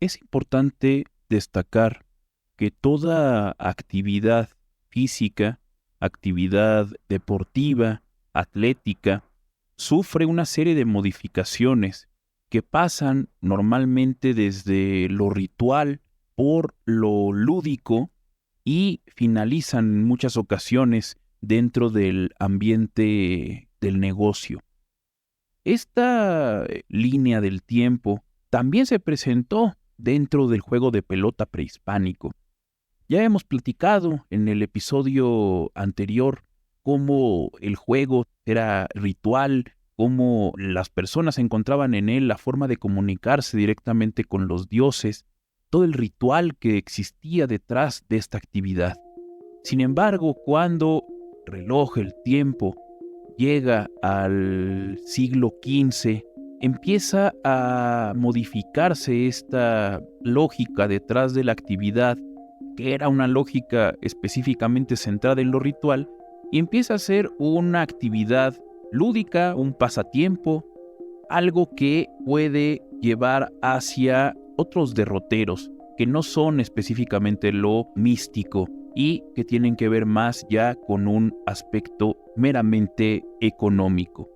Es importante destacar que toda actividad física, actividad deportiva, atlética, sufre una serie de modificaciones que pasan normalmente desde lo ritual por lo lúdico y finalizan en muchas ocasiones dentro del ambiente del negocio. Esta línea del tiempo también se presentó dentro del juego de pelota prehispánico. Ya hemos platicado en el episodio anterior cómo el juego era ritual, cómo las personas encontraban en él la forma de comunicarse directamente con los dioses, todo el ritual que existía detrás de esta actividad. Sin embargo, cuando el tiempo, llega al siglo XV, empieza a modificarse esta lógica detrás de la actividad, que era una lógica específicamente centrada en lo ritual, y empieza a ser una actividad lúdica, un pasatiempo, algo que puede llevar hacia otros derroteros, que no son específicamente lo místico y que tienen que ver más ya con un aspecto meramente económico.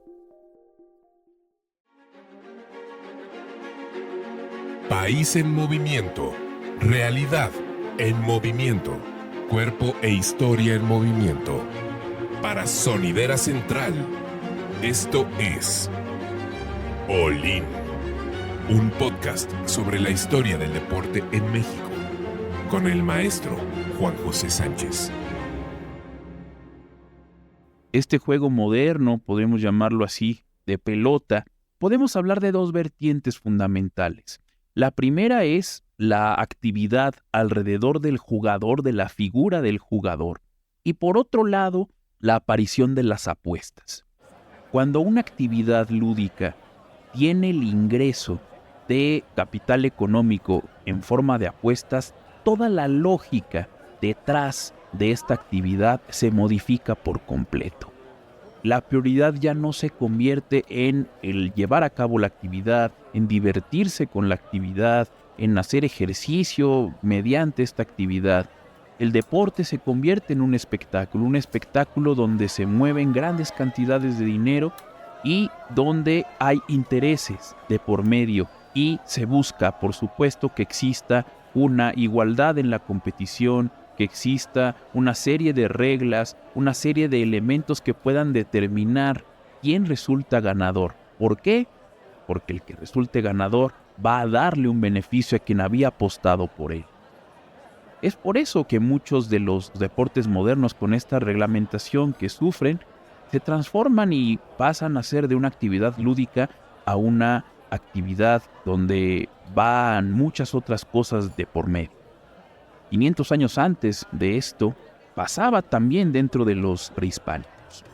País en movimiento, realidad en movimiento, cuerpo e historia en movimiento. Para Sonidera Central, esto es All In, un podcast sobre la historia del deporte en México, con el maestro Juan José Sánchez. Este juego moderno, podemos llamarlo así, de pelota, podemos hablar de dos vertientes fundamentales. La primera es la actividad alrededor del jugador, de la figura del jugador. Y por otro lado, la aparición de las apuestas. Cuando una actividad lúdica tiene el ingreso de capital económico en forma de apuestas, toda la lógica detrás de esta actividad se modifica por completo. La prioridad ya no se convierte en el llevar a cabo la actividad, en divertirse con la actividad, en hacer ejercicio mediante esta actividad. El deporte se convierte en un espectáculo donde se mueven grandes cantidades de dinero y donde hay intereses de por medio y se busca, por supuesto, que exista una igualdad en la competición, que exista una serie de reglas, una serie de elementos que puedan determinar quién resulta ganador. ¿Por qué? Porque el que resulte ganador va a darle un beneficio a quien había apostado por él. Es por eso que muchos de los deportes modernos con esta reglamentación que sufren se transforman y pasan a ser de una actividad lúdica a una actividad donde van muchas otras cosas de por medio. 500 años antes de esto, pasaba también dentro de los prehispánicos.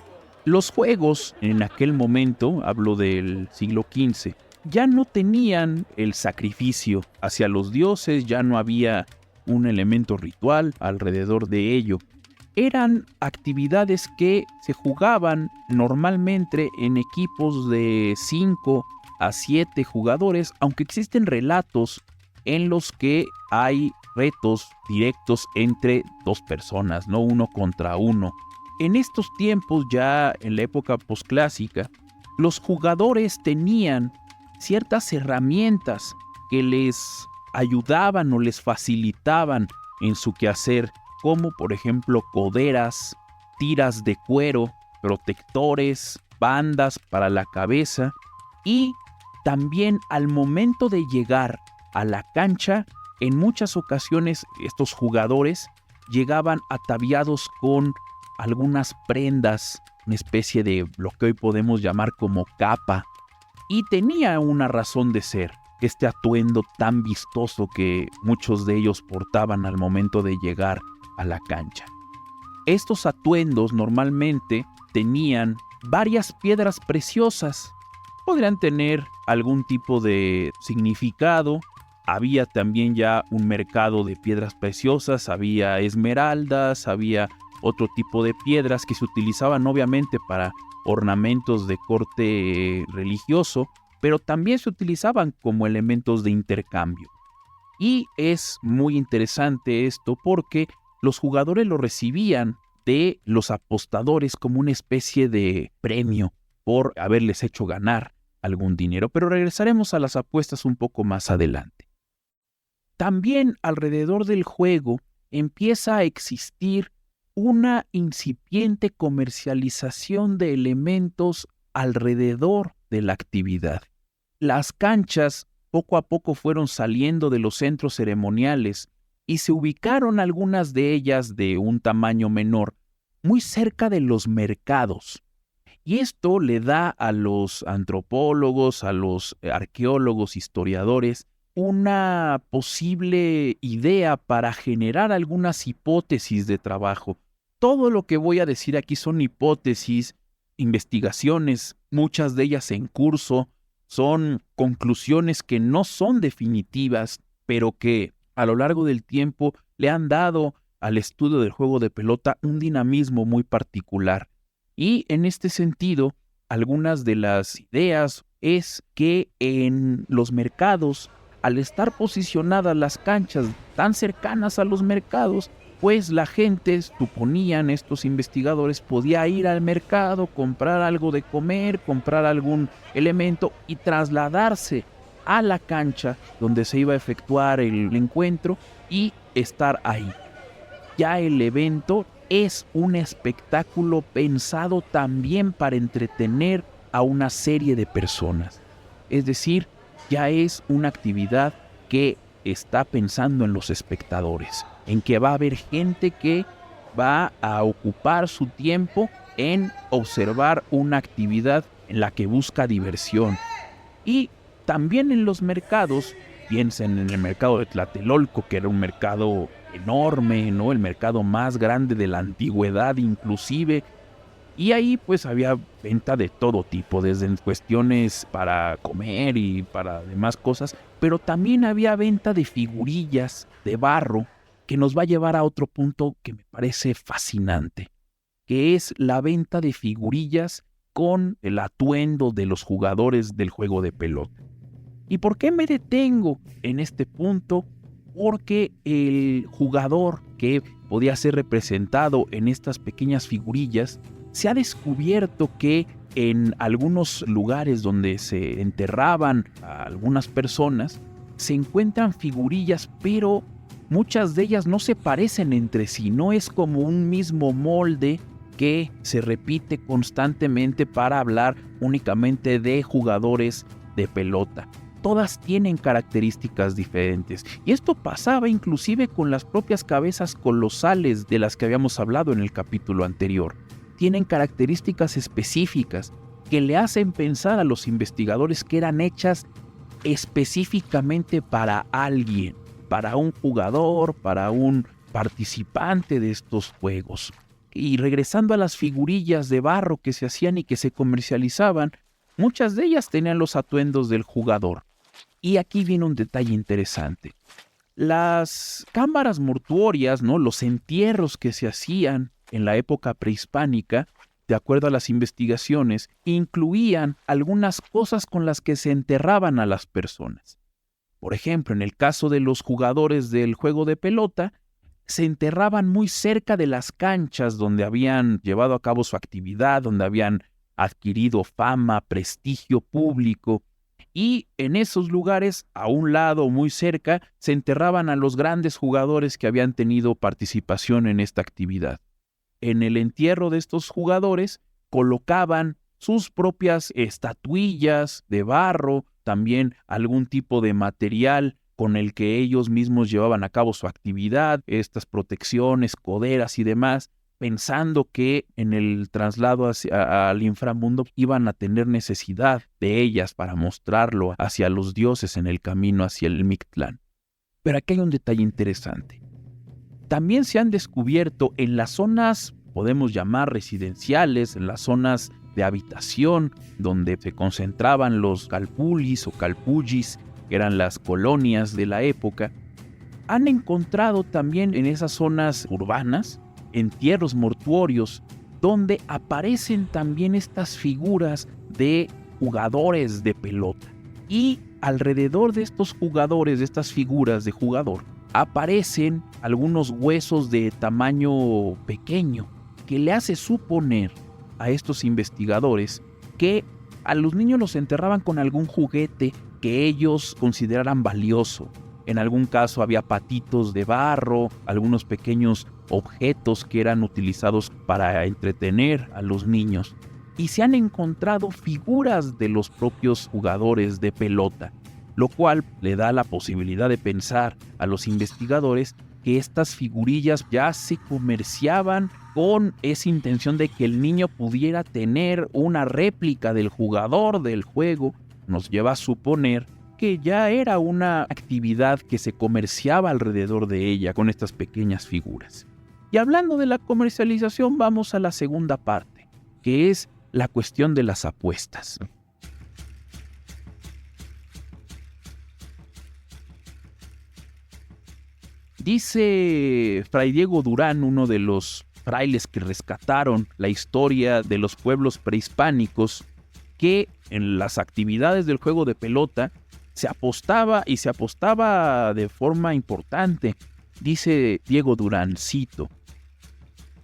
Los juegos en aquel momento, hablo del siglo XV, ya no tenían el sacrificio hacia los dioses, ya no había un elemento ritual alrededor de ello. Eran actividades que se jugaban normalmente en equipos de 5 a 7 jugadores, aunque existen relatos en los que hay retos directos entre dos personas, no uno contra uno. En estos tiempos, ya en la época posclásica, los jugadores tenían ciertas herramientas que les ayudaban o les facilitaban en su quehacer, como por ejemplo coderas, tiras de cuero, protectores, bandas para la cabeza, y también al momento de llegar a la cancha, en muchas ocasiones estos jugadores llegaban ataviados con algunas prendas, una especie de lo que hoy podemos llamar como capa, y tenía una razón de ser, este atuendo tan vistoso que muchos de ellos portaban al momento de llegar a la cancha. Estos atuendos normalmente tenían varias piedras preciosas, podrían tener algún tipo de significado. Había también ya un mercado de piedras preciosas, había esmeraldas, había otro tipo de piedras que se utilizaban obviamente para ornamentos de corte religioso, pero también se utilizaban como elementos de intercambio. Y es muy interesante esto porque los jugadores lo recibían de los apostadores como una especie de premio por haberles hecho ganar algún dinero. Pero regresaremos a las apuestas un poco más adelante. También alrededor del juego empieza a existir una incipiente comercialización de elementos alrededor de la actividad. Las canchas poco a poco fueron saliendo de los centros ceremoniales y se ubicaron algunas de ellas de un tamaño menor, muy cerca de los mercados. Y esto le da a los antropólogos, a los arqueólogos, historiadores, una posible idea para generar algunas hipótesis de trabajo. Todo lo que voy a decir aquí son hipótesis, investigaciones, muchas de ellas en curso, son conclusiones que no son definitivas, pero que a lo largo del tiempo le han dado al estudio del juego de pelota un dinamismo muy particular. Y en este sentido, algunas de las ideas es que en los mercados, al estar posicionadas las canchas tan cercanas a los mercados, pues la gente, suponían estos investigadores, podía ir al mercado, comprar algo de comer, comprar algún elemento y trasladarse a la cancha donde se iba a efectuar el encuentro y estar ahí. Ya el evento es un espectáculo pensado también para entretener a una serie de personas. Es decir, ya es una actividad que está pensando en los espectadores, en que va a haber gente que va a ocupar su tiempo en observar una actividad en la que busca diversión. Y también en los mercados, piensen en el mercado de Tlatelolco, que era un mercado enorme, ¿no? El mercado más grande de la antigüedad inclusive. Y ahí pues había venta de todo tipo, desde cuestiones para comer y para demás cosas, pero también había venta de figurillas de barro, que nos va a llevar a otro punto que me parece fascinante, que es la venta de figurillas con el atuendo de los jugadores del juego de pelota. ¿Y por qué me detengo en este punto? Porque el jugador que podía ser representado en estas pequeñas figurillas, se ha descubierto que en algunos lugares donde se enterraban a algunas personas, se encuentran figurillas, pero muchas de ellas no se parecen entre sí, no es como un mismo molde que se repite constantemente para hablar únicamente de jugadores de pelota. Todas tienen características diferentes. Y esto pasaba inclusive con las propias cabezas colosales de las que habíamos hablado en el capítulo anterior. Tienen características específicas que le hacen pensar a los investigadores que eran hechas específicamente para alguien, para un jugador, para un participante de estos juegos. Y regresando a las figurillas de barro que se hacían y que se comercializaban, muchas de ellas tenían los atuendos del jugador. Y aquí viene un detalle interesante. Las cámaras mortuorias, ¿no? Los entierros que se hacían en la época prehispánica, de acuerdo a las investigaciones, incluían algunas cosas con las que se enterraban a las personas. Por ejemplo, en el caso de los jugadores del juego de pelota, se enterraban muy cerca de las canchas donde habían llevado a cabo su actividad, donde habían adquirido fama, prestigio público, y en esos lugares, a un lado muy cerca, se enterraban a los grandes jugadores que habían tenido participación en esta actividad. En el entierro de estos jugadores colocaban sus propias estatuillas de barro, también algún tipo de material con el que ellos mismos llevaban a cabo su actividad, estas protecciones, coderas y demás, pensando que en el traslado al inframundo iban a tener necesidad de ellas para mostrarlo hacia los dioses en el camino hacia el Mictlán. Pero aquí hay un detalle interesante. También se han descubierto en las zonas, podemos llamar residenciales, en las zonas de habitación, donde se concentraban los calpulis o calpullis, que eran las colonias de la época, han encontrado también en esas zonas urbanas entierros mortuorios donde aparecen también estas figuras de jugadores de pelota. Y alrededor de estos jugadores, de estas figuras de jugador, aparecen algunos huesos de tamaño pequeño que le hace suponer a estos investigadores que a los niños los enterraban con algún juguete que ellos consideraran valioso. En algún caso había patitos de barro, algunos pequeños objetos que eran utilizados para entretener a los niños. Y se han encontrado figuras de los propios jugadores de pelota, lo cual le da la posibilidad de pensar a los investigadores que estas figurillas ya se comerciaban con esa intención de que el niño pudiera tener una réplica del jugador del juego. Nos lleva a suponer que ya era una actividad que se comerciaba alrededor de ella con estas pequeñas figuras. Y hablando de la comercialización, vamos a la segunda parte, que es la cuestión de las apuestas. Dice Fray Diego Durán, uno de los frailes que rescataron la historia de los pueblos prehispánicos, que en las actividades del juego de pelota se apostaba y se apostaba de forma importante. Dice Diego Durán, cito: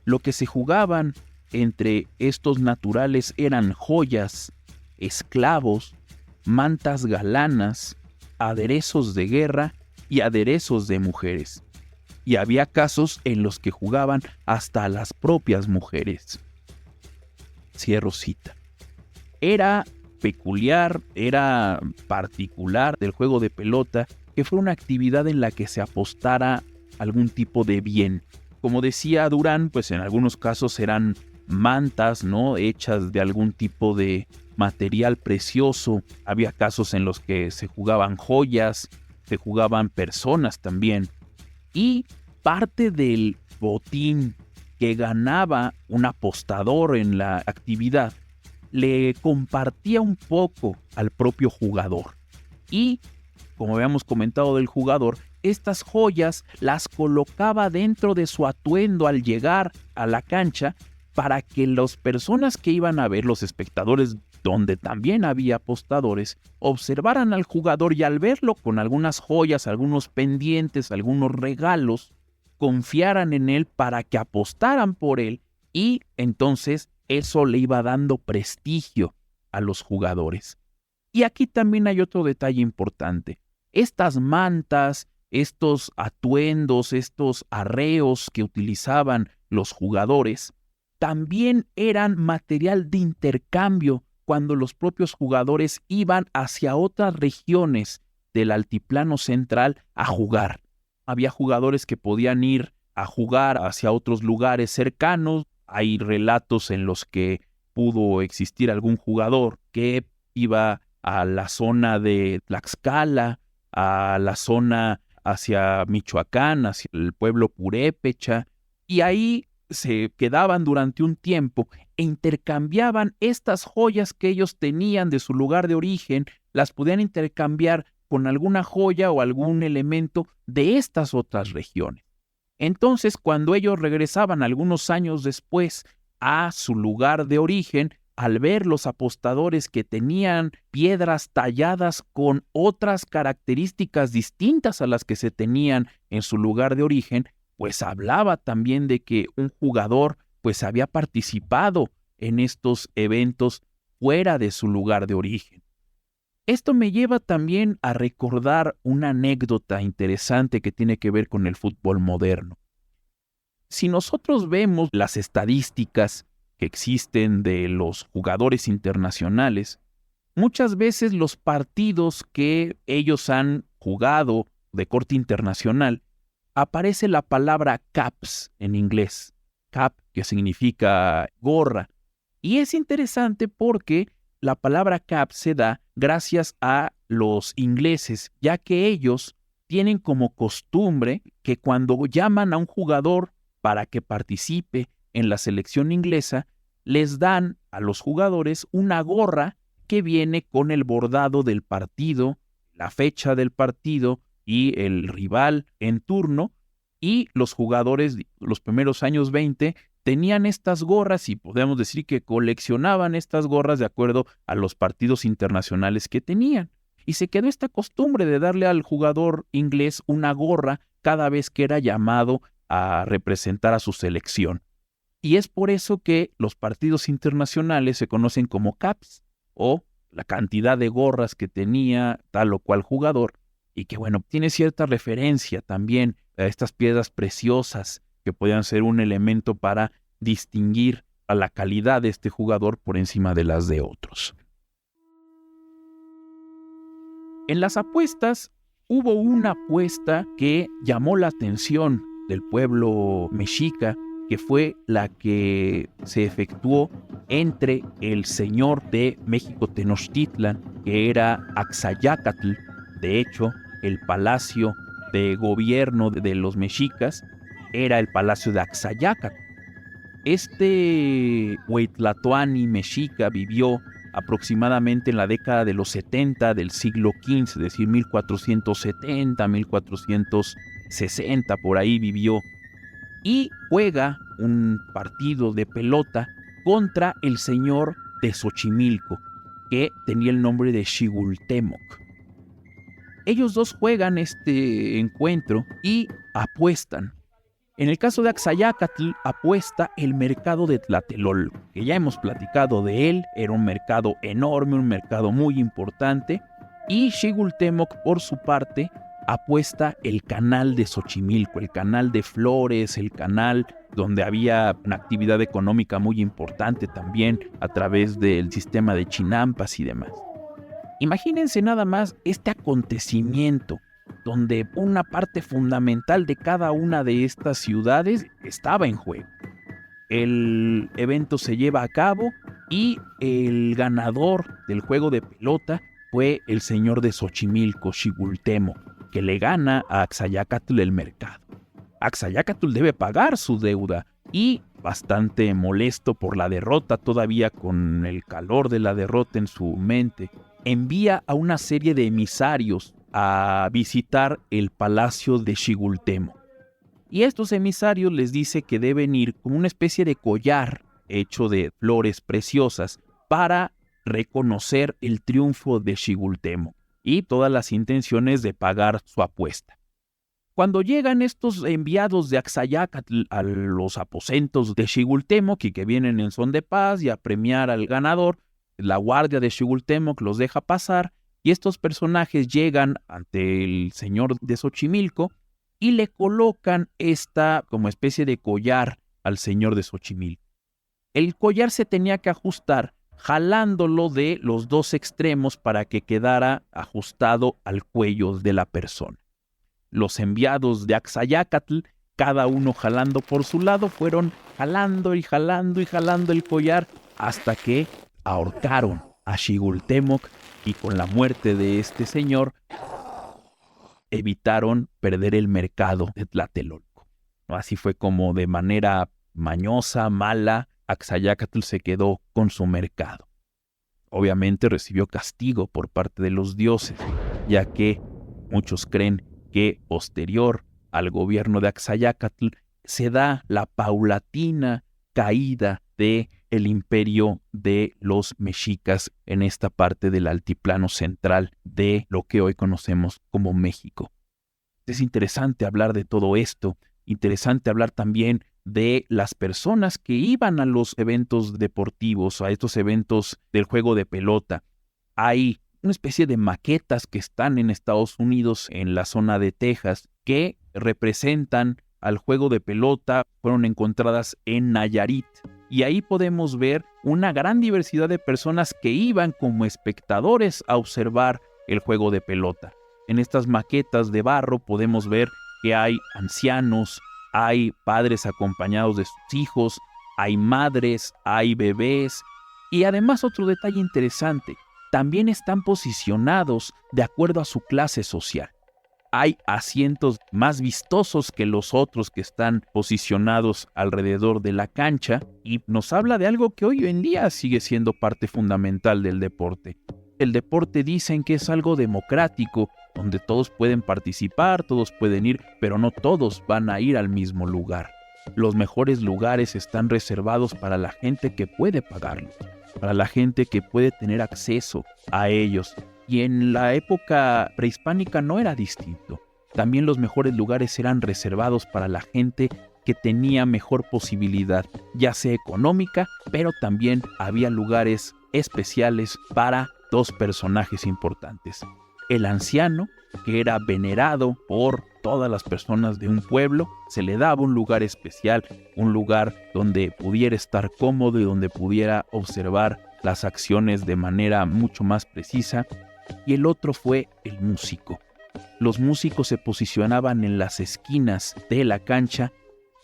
lo que se jugaban entre estos naturales eran joyas, esclavos, mantas galanas, aderezos de guerra y aderezos de mujeres. Y había casos en los que jugaban hasta a las propias mujeres. Cierro cita. Era peculiar, era particular del juego de pelota que fue una actividad en la que se apostara algún tipo de bien. Como decía Durán, pues en algunos casos eran mantas, ¿no?, hechas de algún tipo de material precioso. Había casos en los que se jugaban joyas, se jugaban personas también. Y parte del botín que ganaba un apostador en la actividad le compartía un poco al propio jugador. Y, como habíamos comentado del jugador, estas joyas las colocaba dentro de su atuendo al llegar a la cancha para que las personas que iban a ver, los espectadores, donde también había apostadores, observaran al jugador y al verlo con algunas joyas, algunos pendientes, algunos regalos, confiaran en él para que apostaran por él, y entonces eso le iba dando prestigio a los jugadores. Y aquí también hay otro detalle importante. Estas mantas, estos atuendos, estos arreos que utilizaban los jugadores, también eran material de intercambio cuando los propios jugadores iban hacia otras regiones del altiplano central a jugar. Había jugadores que podían ir a jugar hacia otros lugares cercanos. Hay relatos en los que pudo existir algún jugador que iba a la zona de Tlaxcala, a la zona hacia Michoacán, hacia el pueblo purépecha, y ahí se quedaban durante un tiempo e intercambiaban estas joyas que ellos tenían de su lugar de origen, las podían intercambiar con alguna joya o algún elemento de estas otras regiones. Entonces, cuando ellos regresaban algunos años después a su lugar de origen, al ver los apostadores que tenían piedras talladas con otras características distintas a las que se tenían en su lugar de origen, pues hablaba también de que un jugador pues había participado en estos eventos fuera de su lugar de origen. Esto me lleva también a recordar una anécdota interesante que tiene que ver con el fútbol moderno. Si nosotros vemos las estadísticas que existen de los jugadores internacionales, muchas veces los partidos que ellos han jugado de corte internacional, aparece la palabra caps en inglés, cap, que significa gorra. Y es interesante porque la palabra cap se da gracias a los ingleses, ya que ellos tienen como costumbre que cuando llaman a un jugador para que participe en la selección inglesa, les dan a los jugadores una gorra que viene con el bordado del partido, la fecha del partido y el rival en turno, y los jugadores, los primeros años 20, tenían estas gorras y podemos decir que coleccionaban estas gorras de acuerdo a los partidos internacionales que tenían. y se quedó esta costumbre de darle al jugador inglés una gorra cada vez que era llamado a representar a su selección. Y es por eso que los partidos internacionales se conocen como caps, o la cantidad de gorras que tenía tal o cual jugador, y que bueno, tiene cierta referencia también a estas piedras preciosas que podían ser un elemento para distinguir a la calidad de este jugador por encima de las de otros. En las apuestas hubo una apuesta que llamó la atención del pueblo mexica, que fue la que se efectuó entre el señor de México Tenochtitlan, que era Axayácatl. De hecho, el palacio de gobierno de los mexicas era el palacio de Axayácatl. Este Hueytlatoani mexica vivió aproximadamente en la década de los 70 del siglo XV, es decir, 1470, 1460, por ahí vivió, y juega un partido de pelota contra el señor de Xochimilco, que tenía el nombre de Xigultemoc. Ellos dos juegan este encuentro y apuestan. En el caso de Axayácatl apuesta el mercado de Tlatelolco, que ya hemos platicado de él, era un mercado enorme, un mercado muy importante, y Xigultemoc por su parte apuesta el canal de Xochimilco, el canal de Flores, el canal donde había una actividad económica muy importante también a través del sistema de Chinampas y demás. Imagínense nada más este acontecimiento donde una parte fundamental de cada una de estas ciudades estaba en juego. El evento se lleva a cabo y el ganador del juego de pelota fue el señor de Xochimilco, Xigultemoc, que le gana a Axayácatl el mercado. Axayácatl debe pagar su deuda y, bastante molesto por la derrota, todavía con el calor de la derrota en su mente, envía a una serie de emisarios a visitar el palacio de Xigultemoc. Y estos emisarios les dice que deben ir como una especie de collar hecho de flores preciosas para reconocer el triunfo de Xigultemoc y todas las intenciones de pagar su apuesta. Cuando llegan estos enviados de Axayácatl a los aposentos de Xigultemoc y que vienen en son de paz y a premiar al ganador, la guardia de Xigultemoc los deja pasar y estos personajes llegan ante el señor de Xochimilco y le colocan esta como especie de collar al señor de Xochimilco. El collar se tenía que ajustar jalándolo de los dos extremos para que quedara ajustado al cuello de la persona. Los enviados de Axayácatl, cada uno jalando por su lado, fueron jalando y jalando y jalando el collar hasta que ahorcaron a Xigultemoc y con la muerte de este señor evitaron perder el mercado de Tlatelolco. Así fue como de manera mañosa, mala, Axayácatl se quedó con su mercado. Obviamente recibió castigo por parte de los dioses, ya que muchos creen que posterior al gobierno de Axayácatl se da la paulatina caída de el imperio de los mexicas en esta parte del altiplano central de lo que hoy conocemos como México. Es interesante hablar de todo esto, interesante hablar también de las personas que iban a los eventos deportivos, a estos eventos del juego de pelota. Hay una especie de maquetas que están en Estados Unidos, en la zona de Texas, que representan al juego de pelota, fueron encontradas en Nayarit. Y ahí podemos ver una gran diversidad de personas que iban como espectadores a observar el juego de pelota. En estas maquetas de barro podemos ver que hay ancianos, hay padres acompañados de sus hijos, hay madres, hay bebés. Y además otro detalle interesante, también están posicionados de acuerdo a su clase social. Hay asientos más vistosos que los otros que están posicionados alrededor de la cancha y nos habla de algo que hoy en día sigue siendo parte fundamental del deporte. El deporte dicen que es algo democrático, donde todos pueden participar, todos pueden ir, pero no todos van a ir al mismo lugar. Los mejores lugares están reservados para la gente que puede pagarlos, para la gente que puede tener acceso a ellos. Y en la época prehispánica no era distinto. También los mejores lugares eran reservados para la gente que tenía mejor posibilidad, ya sea económica, pero también había lugares especiales para dos personajes importantes. El anciano, que era venerado por todas las personas de un pueblo, se le daba un lugar especial, un lugar donde pudiera estar cómodo y donde pudiera observar las acciones de manera mucho más precisa. Y el otro fue el músico. Los músicos se posicionaban en las esquinas de la cancha,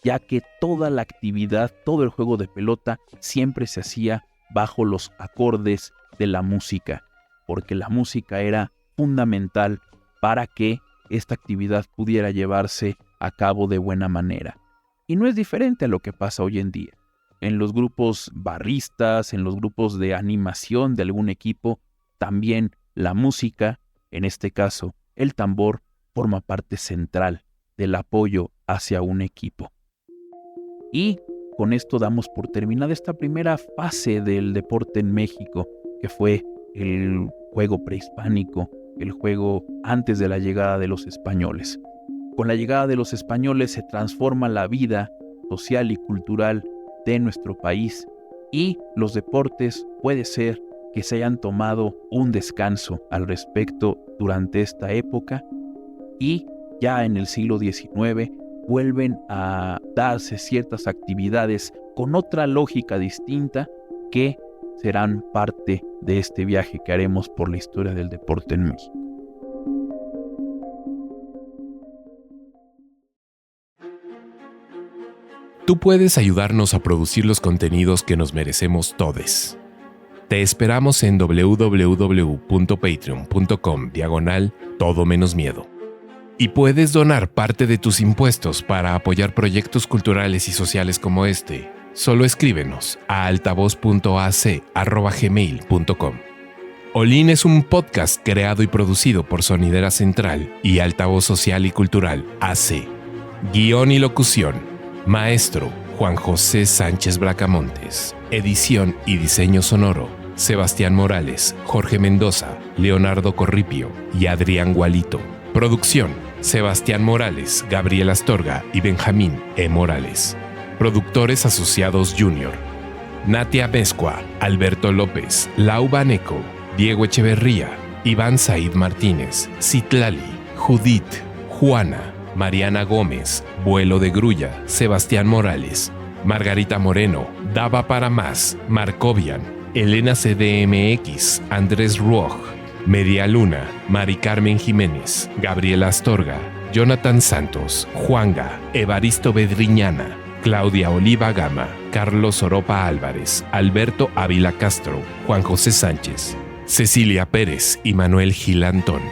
ya que toda la actividad, todo el juego de pelota siempre se hacía bajo los acordes de la música, porque la música era fundamental para que esta actividad pudiera llevarse a cabo de buena manera. Y no es diferente a lo que pasa hoy en día. En los grupos barristas, en los grupos de animación de algún equipo, también la música, en este caso el tambor, forma parte central del apoyo hacia un equipo. Y con esto damos por terminada esta primera fase del deporte en México, que fue el juego prehispánico, el juego antes de la llegada de los españoles. Con la llegada de los españoles se transforma la vida social y cultural de nuestro país, y los deportes puede ser que se hayan tomado un descanso al respecto durante esta época, y ya en el siglo XIX vuelven a darse ciertas actividades con otra lógica distinta que serán parte de este viaje que haremos por la historia del deporte en México. Tú puedes ayudarnos a producir los contenidos que nos merecemos todes. Te esperamos en www.patreon.com/todo menos miedo. Y puedes donar parte de tus impuestos para apoyar proyectos culturales y sociales como este. Solo escríbenos a altavoz.ac@gmail.com. Olin es un podcast creado y producido por Sonidera Central y Altavoz Social y Cultural AC. Guión y locución: Maestro Juan José Sánchez Bracamontes. Edición y diseño sonoro: Sebastián Morales, Jorge Mendoza, Leonardo Corripio y Adrián Gualito. Producción: Sebastián Morales, Gabriel Astorga y Benjamín E. Morales. Productores asociados Junior: Natia Mezcua, Alberto López, Lau Baneco, Diego Echeverría, Iván Said Martínez, Citlali, Judith, Juana, Mariana Gómez, Vuelo de Grulla, Sebastián Morales, Margarita Moreno, Dava para Más, Marcovian, Elena CDMX, Andrés Ruoj, Media Luna, Mari Carmen Jiménez, Gabriela Astorga, Jonathan Santos, Juanga, Evaristo Bedriñana, Claudia Oliva Gama, Carlos Oropa Álvarez, Alberto Ávila Castro, Juan José Sánchez, Cecilia Pérez y Manuel Gil Antón.